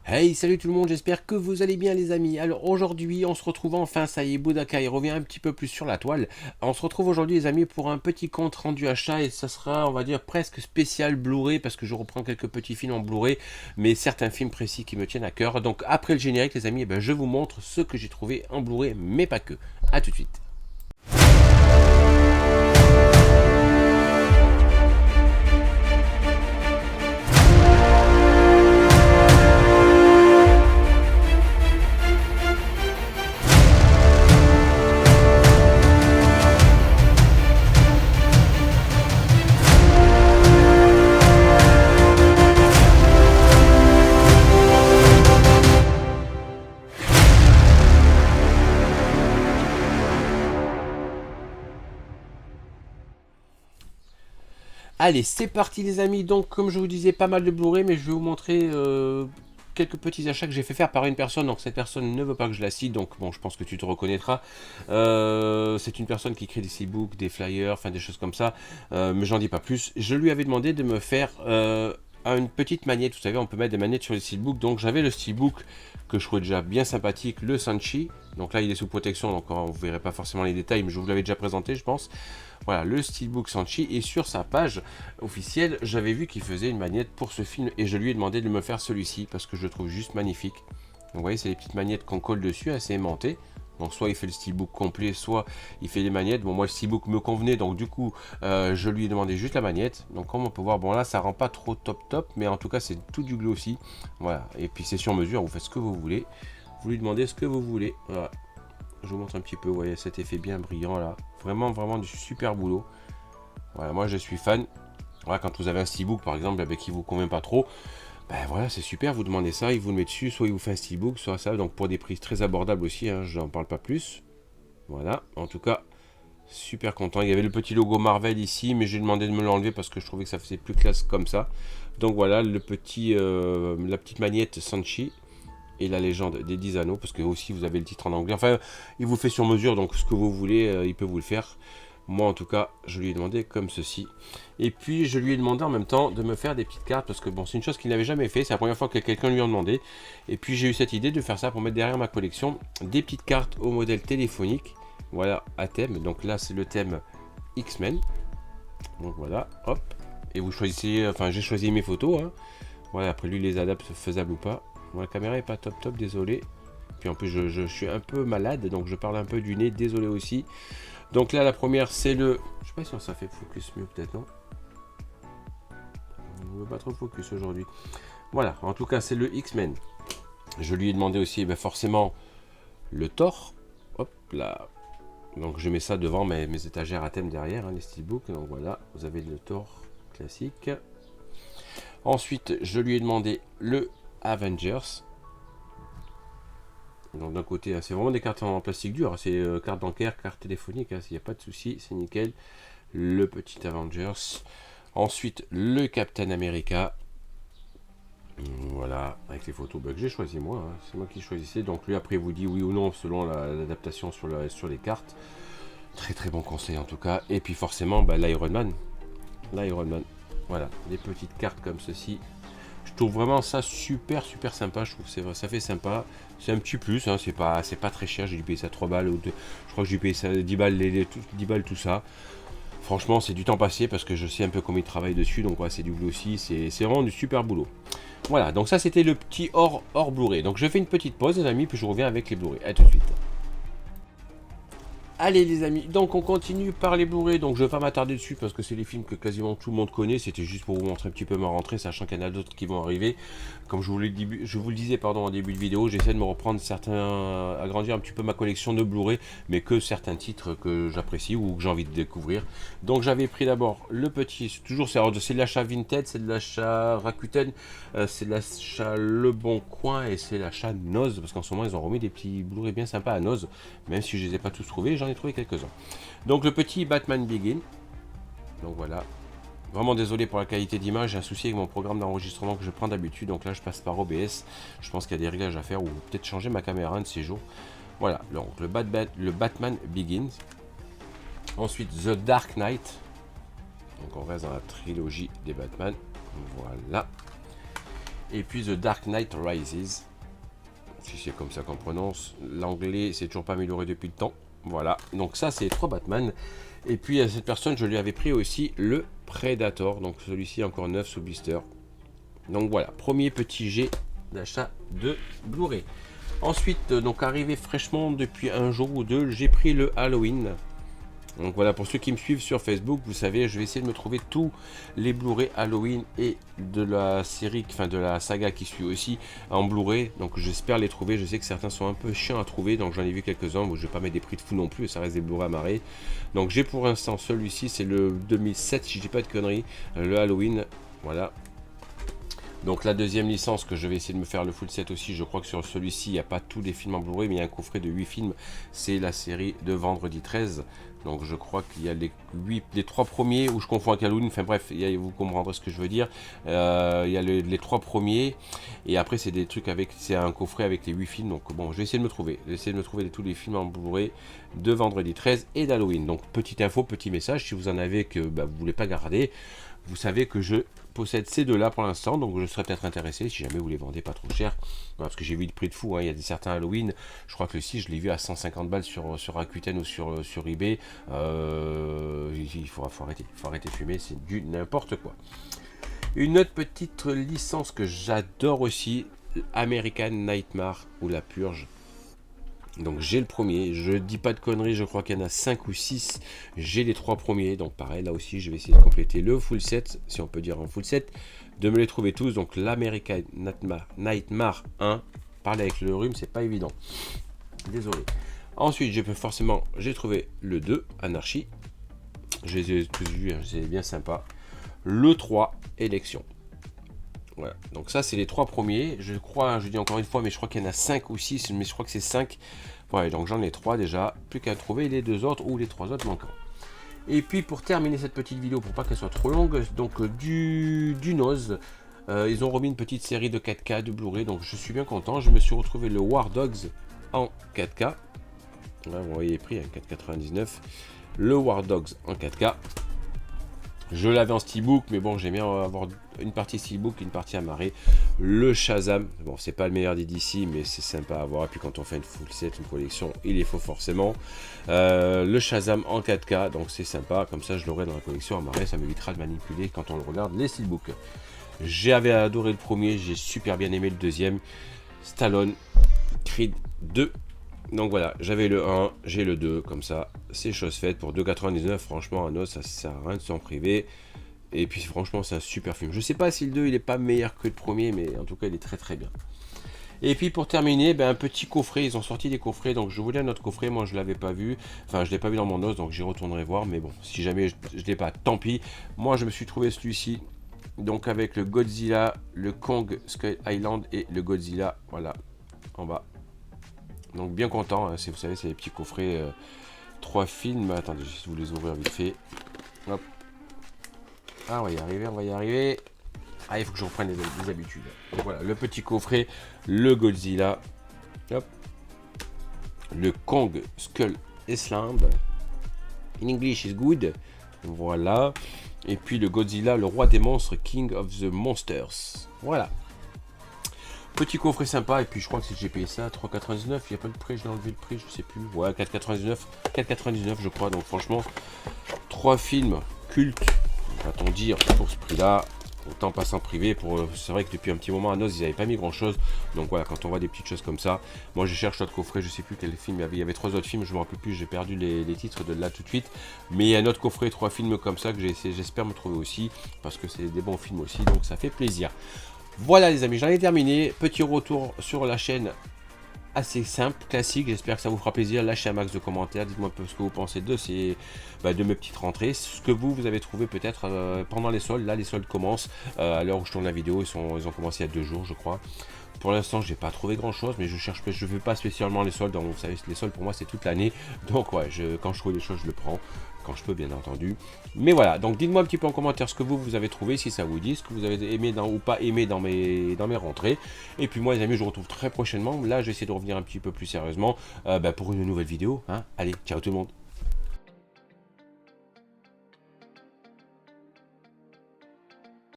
Hey, salut tout le monde, j'espère que vous allez bien les amis. Alors aujourd'hui, on se retrouve enfin, ça y est, Budokai revient un petit peu plus sur la toile. On se retrouve aujourd'hui les amis pour un petit compte rendu achat et ça sera, on va dire, presque spécial Blu-ray parce que je reprends quelques petits films en Blu-ray, mais certains films précis qui me tiennent à cœur. Donc après le générique les amis, je vous montre ce que j'ai trouvé en Blu-ray, mais pas que. A tout de suite. Allez, c'est parti les amis. Donc, comme je vous disais, pas mal de Blu-ray, mais je vais vous montrer quelques petits achats que j'ai fait faire par une personne. Donc, cette personne ne veut pas que je la cite, donc bon, je pense que tu te reconnaîtras. C'est une personne qui crée des e-books, des flyers, enfin des choses comme ça, mais j'en dis pas plus. Je lui avais demandé de me faire une petite magnette. Vous savez, on peut mettre des magnettes sur les steelbooks. Donc, j'avais le steelbook que je trouvais déjà bien sympathique, le Sanchi. Donc là, il est sous protection, donc vous ne verrez pas forcément les détails, mais je vous l'avais déjà présenté, je pense. Voilà, le Steelbook Sanchi, et sur sa page officielle, j'avais vu qu'il faisait une magnette pour ce film, et je lui ai demandé de me faire celui-ci, parce que je le trouve juste magnifique. Donc, vous voyez, c'est les petites magnettes qu'on colle dessus, assez aimantées. Donc soit il fait le steelbook complet, soit il fait les magnettes. Bon, moi le steelbook me convenait, donc du coup je lui ai demandé juste la magnette. Donc comme on peut voir, bon là ça rend pas trop top, mais en tout cas c'est tout du glossy. Voilà, et puis c'est sur mesure, vous faites ce que vous voulez. Vous lui demandez ce que vous voulez. Voilà, je vous montre un petit peu, vous voyez cet effet bien brillant là. Vraiment du super boulot. Voilà, moi je suis fan. Voilà, quand vous avez un steelbook par exemple qui vous convient pas trop, ben voilà, c'est super, vous demandez ça, il vous le met dessus, soit il vous fait un steelbook, soit ça, donc pour des prix très abordables aussi, hein, je n'en parle pas plus. Voilà, en tout cas, super content. Il y avait le petit logo Marvel ici, mais j'ai demandé de me l'enlever parce que je trouvais que ça faisait plus classe comme ça. Donc voilà, la petite magnette Sanchi et la légende des 10 anneaux, parce que aussi vous avez le titre en anglais. Enfin, il vous fait sur mesure, donc ce que vous voulez, il peut vous le faire. Moi en tout cas, je lui ai demandé comme ceci. Et puis je lui ai demandé en même temps de me faire des petites cartes, parce que bon, c'est une chose qu'il n'avait jamais fait, c'est la première fois que quelqu'un lui en demandait. Et puis j'ai eu cette idée de faire ça pour mettre derrière ma collection des petites cartes au modèle téléphonique. Voilà, à thème. Donc là c'est le thème X-Men. Donc voilà, hop. Et vous choisissez, enfin j'ai choisi mes photos. Hein. Voilà, après lui les adapte faisable ou pas. Bon, la caméra est pas top, désolé. Puis en plus je suis un peu malade, donc je parle un peu du nez, désolé aussi. Donc là la première c'est le... Je sais pas si ça fait focus mieux peut-être, non? On ne veut pas trop focus aujourd'hui. Voilà, en tout cas c'est le X-Men. Je lui ai demandé aussi forcément le Thor. Hop là. Donc je mets ça devant mes étagères à thème derrière, hein, les steelbooks. Donc voilà, vous avez le Thor classique. Ensuite, je lui ai demandé le Avengers. Donc d'un côté, hein, c'est vraiment des cartes en plastique dur, hein, c'est carte bancaire, carte téléphonique, hein, s'il n'y a pas de souci, c'est nickel. Le petit Avengers. Ensuite, le Captain America. Voilà, avec les photos que j'ai choisi moi, hein, c'est moi qui choisissais. Donc lui après vous dit oui ou non selon l'adaptation sur les cartes. Très bon conseil en tout cas. Et puis forcément l'Iron Man. L'Iron Man. Voilà, des petites cartes comme ceci. Je trouve vraiment ça super sympa. Je trouve que ça fait sympa. C'est un petit plus, hein, c'est pas très cher. J'ai dû payer ça 3 balles. Je crois que j'ai payé ça 10 balles, 10 balles tout ça. Franchement, c'est du temps passé parce que je sais un peu comment il travaille dessus. Donc ouais, c'est du glossy. C'est vraiment du super boulot. Voilà, donc ça c'était le petit hors Blu-ray. Donc je fais une petite pause les amis, puis je reviens avec les Blu-ray. A tout de suite. Allez les amis, donc on continue par les Blu-ray, donc je vais pas m'attarder dessus parce que c'est des films que quasiment tout le monde connaît, c'était juste pour vous montrer un petit peu ma rentrée, sachant qu'il y en a d'autres qui vont arriver. Comme je vous le disais en début de vidéo, j'essaie de me reprendre agrandir un petit peu ma collection de Blu-ray, mais que certains titres que j'apprécie ou que j'ai envie de découvrir. Donc j'avais pris d'abord le petit, toujours c'est de l'achat Vinted, c'est de l'achat Rakuten, c'est de l'achat Le Bon Coin et c'est l'achat Noz, parce qu'en ce moment ils ont remis des petits Blu-ray bien sympas à Noz, même si je les ai pas tous trouvés, j'en ai trouvé quelques-uns. Donc le petit Batman Begin. Donc voilà. Vraiment désolé pour la qualité d'image, j'ai un souci avec mon programme d'enregistrement que je prends d'habitude, donc là je passe par OBS. Je pense qu'il y a des réglages à faire ou peut-être changer ma caméra un de ces jours. Voilà, donc le Batman Begins. Ensuite The Dark Knight. Donc on reste dans la trilogie des Batman. Voilà. Et puis The Dark Knight Rises, si c'est comme ça qu'on prononce. L'anglais c'est toujours pas amélioré depuis le temps. Voilà, donc ça c'est les 3 Batman. Et puis à cette personne je lui avais pris aussi le Predator, donc celui-ci encore neuf sous blister. Donc voilà, premier petit jet d'achat de Blu-ray. Ensuite, donc arrivé fraîchement depuis un jour ou deux, j'ai pris le Halloween. Donc voilà, pour ceux qui me suivent sur Facebook, vous savez, je vais essayer de me trouver tous les Blu-ray Halloween et de la série, enfin de la saga qui suit aussi en Blu-ray. Donc j'espère les trouver. Je sais que certains sont un peu chiants à trouver, donc j'en ai vu quelques-uns. Bon, je vais pas mettre des prix de fou non plus, ça reste des Blu-ray amarrés. Donc j'ai pour l'instant celui-ci, c'est le 2007, si je dis pas de conneries, le Halloween. Voilà. Donc la deuxième licence que je vais essayer de me faire le full set aussi, je crois que sur celui-ci il n'y a pas tous les films en Blu-ray mais il y a un coffret de 8 films, c'est la série de Vendredi 13. Donc je crois qu'il y a les 3 premiers, où je confonds avec Halloween, enfin bref, vous comprendrez ce que je veux dire. Il y a les 3 premiers, et après c'est des trucs avec, c'est un coffret avec les 8 films, donc bon, je vais essayer de me trouver. Je vais essayer de me trouver tous les films en Blu-ray de Vendredi 13 et d'Halloween. Donc petite info, petit message, si vous en avez que vous ne voulez pas garder, vous savez que je possède ces deux-là pour l'instant, donc je serais peut-être intéressé si jamais vous les vendez pas trop cher. Parce que j'ai vu le prix de fou, hein. Il y a certains Halloween, je crois que le 6, je l'ai vu à 150 balles sur Rakuten ou sur eBay. Il faut arrêter de fumer, c'est du n'importe quoi. Une autre petite licence que j'adore aussi, American Nightmare ou La Purge. Donc j'ai le premier, je dis pas de conneries, je crois qu'il y en a 5 ou 6, j'ai les 3 premiers, donc pareil, là aussi je vais essayer de compléter le full set, si on peut dire un full set, de me les trouver tous. Donc l'American Nightmare 1, parler avec le rhume c'est pas évident, désolé. Ensuite j'ai trouvé le 2, Anarchy, je les ai tous vus, hein, c'est bien sympa. Le 3, Élection. Voilà, donc ça c'est les 3 premiers, je crois, je dis encore une fois, mais je crois qu'il y en a 5 ou 6, mais je crois que c'est 5. Voilà, donc j'en ai 3 déjà, plus qu'à trouver les 2 autres ou les 3 autres manquants. Et puis pour terminer cette petite vidéo, pour pas qu'elle soit trop longue, donc du Nose, ils ont remis une petite série de 4K de Blu-ray, donc je suis bien content. Je me suis retrouvé le War Dogs en 4K, là, vous voyez les prix, hein, 4,99, le War Dogs en 4K. Je l'avais en steelbook, mais bon, j'aime bien avoir une partie steelbook, une partie amarrée. Le Shazam, bon, c'est pas le meilleur des DC, mais c'est sympa à voir. Et puis quand on fait une full set, une collection, il les faut forcément. Le Shazam en 4K, donc c'est sympa. Comme ça, je l'aurai dans la collection amarrée. Ça m'évitera de manipuler quand on le regarde, les steelbooks. J'avais adoré le premier, j'ai super bien aimé le deuxième. Stallone, Creed 2. Donc voilà, j'avais le 1, j'ai le 2, comme ça, c'est chose faite. Pour 2,99, franchement, un os, ça sert à rien de s'en priver. Et puis franchement, c'est un super film. Je sais pas si le 2, il est pas meilleur que le premier, mais en tout cas, il est très très bien. Et puis pour terminer, ben, un petit coffret, ils ont sorti des coffrets, donc je voulais un autre coffret, moi je l'avais pas vu, enfin je l'ai pas vu dans mon os, donc j'y retournerai voir, mais bon, si jamais je l'ai pas, tant pis. Moi je me suis trouvé celui-ci, donc avec le Godzilla, le Kong Skull Island et le Godzilla, voilà, en bas. Donc bien content, hein, vous savez, c'est les petits coffrets, 3 films. Attendez, je vais vous les ouvrir vite fait. Hop. Ah, on va y arriver, on va y arriver. Ah, il faut que je reprenne les habitudes. Donc voilà, le petit coffret, le Godzilla. Hop. Le Kong Skull Island. In English is good. Voilà. Et puis le Godzilla, le roi des monstres, King of the Monsters. Voilà. Petit coffret sympa, et puis je crois que j'ai payé ça 3,99, il n'y a pas de prix, j'ai enlevé le prix, je sais plus. Ouais, 4,99 je crois, donc franchement, 3 films cultes, va-t-on dire, pour ce prix-là. Autant passer en privé, c'est vrai que depuis un petit moment à Noz ils n'avaient pas mis grand chose, donc voilà, quand on voit des petites choses comme ça, moi je cherche d'autres coffrets, je sais plus quel film il y avait 3 autres films, je me rappelle plus, j'ai perdu les titres de là tout de suite, mais il y a un autre coffret, 3 films comme ça que j'espère me trouver aussi, parce que c'est des bons films aussi, donc ça fait plaisir. Voilà les amis, j'en ai terminé, petit retour sur la chaîne assez simple, classique, j'espère que ça vous fera plaisir, lâchez un max de commentaires, dites-moi un peu ce que vous pensez de mes petites rentrées, ce que vous avez trouvé peut-être pendant les soldes. Là les soldes commencent, à l'heure où je tourne la vidéo, ils ont commencé il y a 2 jours je crois. Pour l'instant j'ai pas trouvé grand chose, mais je veux pas spécialement les soldes, donc vous savez les soldes pour moi c'est toute l'année, donc ouais, quand je trouve des choses je le prends, quand je peux bien entendu. Mais voilà, donc dites-moi un petit peu en commentaire ce que vous avez trouvé, si ça vous dit, ce que vous avez aimé ou pas aimé dans mes rentrées. Et puis moi les amis, je vous retrouve très prochainement, là je vais essayer de revenir un petit peu plus sérieusement pour une nouvelle vidéo, hein. Allez, ciao tout le monde.